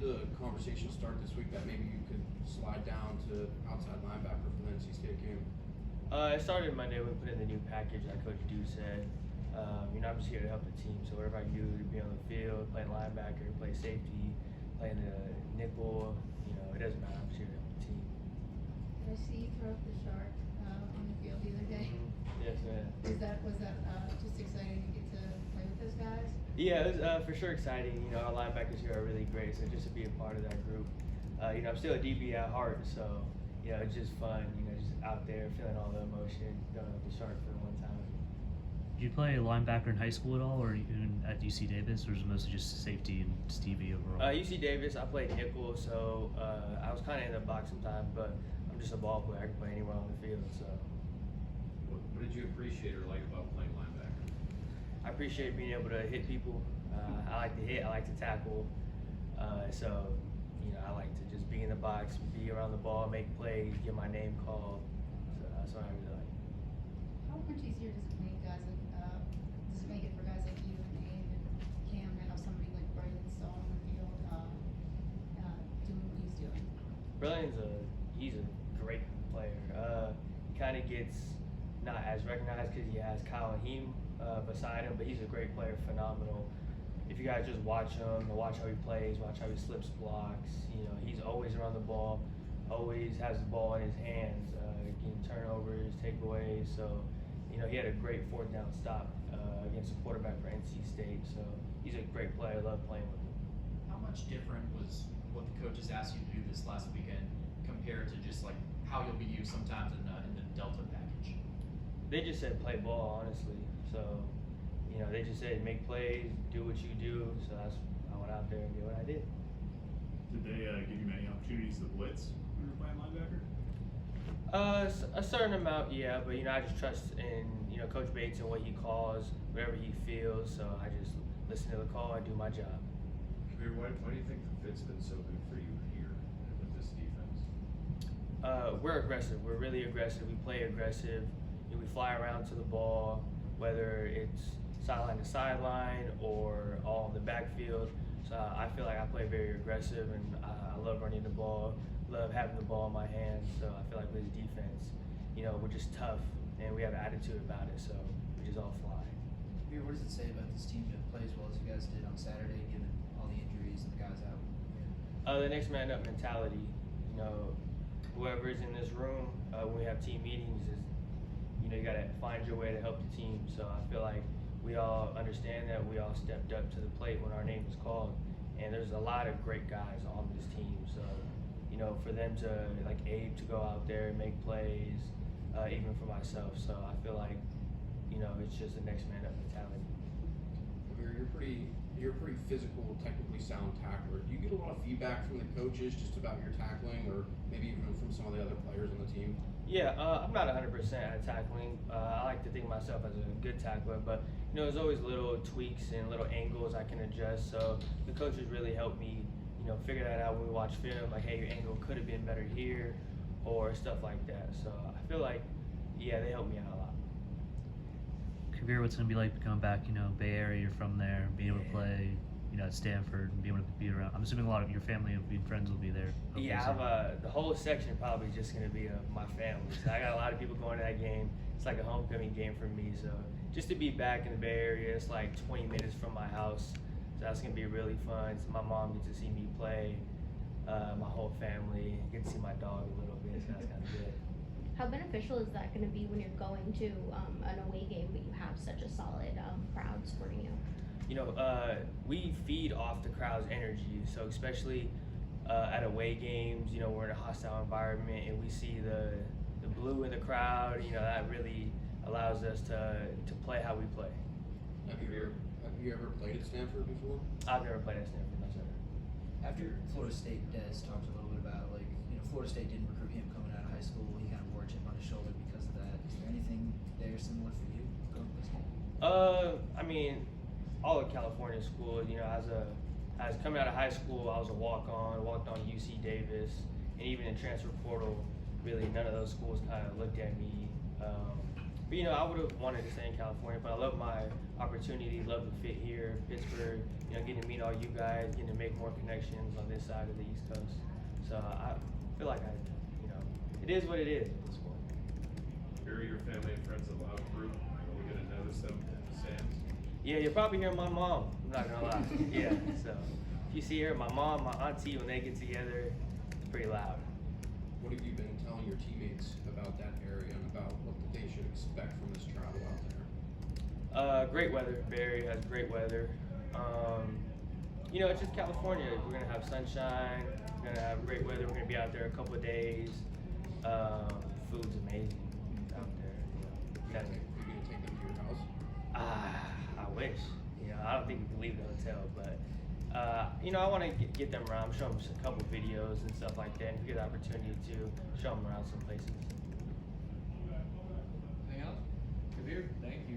did the conversation start this week that maybe you could slide down to outside linebacker for the NC State game? It started Monday when we put in the new package like Coach Dew said. I'm just here to help the team. So whatever I do to be on the field, play linebacker, play safety, playing the nickel, it doesn't matter. I'm just here to help the team. Did I see you throw up the shark on the field the other day? Yes, ma'am. Was that just exciting to get to play with those guys? Yeah, it was for sure exciting. Our linebackers here are really great, so just to be a part of that group. I'm still a DB at heart, so it's just fun. Just out there feeling all the emotion, going up the shark for the one time. Did you play linebacker in high school at all, or even at UC Davis, or was it mostly just safety and Stevie overall? UC Davis, I played nickel, so I was kind of in the box sometimes, but I'm just a ball player. I can play anywhere on the field. So. What did you appreciate or like about playing linebacker? I appreciate being able to hit people. I like to hit. I like to tackle. I like to just be in the box, be around the ball, make plays, get my name called. So that's what I really like. How much easier does it make it for guys like you and Abe and Cam to have somebody like Brian Stahl on the field doing what he's doing? He's a great player. He kind of gets not as recognized because he has Kyle and Heem beside him, but he's a great player, phenomenal. If you guys just watch him, watch how he plays, watch how he slips blocks, he's always around the ball, always has the ball in his hands, getting turnovers, takeaways. So, he had a great fourth down stop against a quarterback for NC State. So he's a great player. I love playing with him. How much different was what the coaches asked you to do this last weekend compared to just like how you'll be used sometimes in the Delta package? They just said play ball, honestly. So, they just said make plays, do what you do. So I went out there and did what I did. Did they give you many opportunities to blitz when you were playing linebacker? A certain amount, yeah. But I just trust in Coach Bates and what he calls, whatever he feels. So I just listen to the call and do my job. Kavir, why do you think the fit's been so good for you here with this defense? We're aggressive. We're really aggressive. We play aggressive. We fly around to the ball, whether it's sideline to sideline or all in the backfield. So I feel like I play very aggressive, and I love running the ball, love having the ball in my hands. So I feel like with defense, we're just tough, and we have an attitude about it. So we just all fly. Kavir, what does it say about this team to play as well as you guys did on Saturday, given all the injuries and the guys out? The next man up mentality. Whoever is in this room when we have team meetings is, you gotta find your way to help the team. So I feel like we all understand that. We all stepped up to the plate when our name was called, and there's a lot of great guys on this team. So, for them to, like Abe, to go out there and make plays, even for myself. So I feel like, it's just a next man up mentality. You're a pretty physical, technically sound tackler. Do you get a lot of feedback from the coaches just about your tackling, or maybe even from some of the other players on the team? Yeah, I'm not 100% at tackling. I like to think of myself as a good tackler, but there's always little tweaks and little angles I can adjust. So the coaches really help me, figure that out when we watch film. Like, hey, your angle could have been better here, or stuff like that. So I feel like, yeah, they help me out a lot. Kavir, what's it gonna be like coming back? Bay Area, you're from there, being able to play, at Stanford, and being able to be around. I'm assuming a lot of your family and friends will be there. Yeah, the whole section probably just gonna be my family. So I got a lot of people going to that game. It's like a homecoming game for me. So just to be back in the Bay Area, it's like 20 minutes from my house. So that's gonna be really fun. So my mom gets to see me play, my whole family, get to see my dog a little bit. So that's kind of good. How beneficial is that going to be when you're going to an away game, but you have such a solid crowd supporting you? We feed off the crowd's energy. So especially at away games, we're in a hostile environment, and we see the blue in the crowd. That really allows us to play how we play. Have you ever played at Stanford before? I've never played at Stanford, no sir. After Florida State, Des talked a little bit about Florida State didn't recruit him coming out of high school. He kind of wore a chip on his shoulder because of that. Is there anything there similar for you going to this game? All of California schools, as coming out of high school, I was a walked on UC Davis, and even in transfer portal, really none of those schools kind of looked at me But I would have wanted to stay in California, but I love my opportunity, love the fit here, Pittsburgh. Getting to meet all you guys, getting to make more connections on this side of the East Coast. So I feel like it is what it is at this point. Here are your family and friends a loud group. Are we gonna notice them in the stands? Yeah, you'll probably hear my mom. I'm not gonna lie. Yeah, so if you see her, my mom, my auntie, when they get together, it's pretty loud. What have you been telling your teammates about that area and about what they should expect from this travel out there? Great weather. Bay Area has great weather. It's just California. We're gonna have sunshine. We're gonna have great weather. We're gonna be out there a couple of days. Food's amazing out there. You gonna take them to your house? I wish. I don't think we can leave the hotel, but I want to get them around, show them a couple videos and stuff like that, and get the opportunity to show them around some places. Anything else? Kavir, thank you.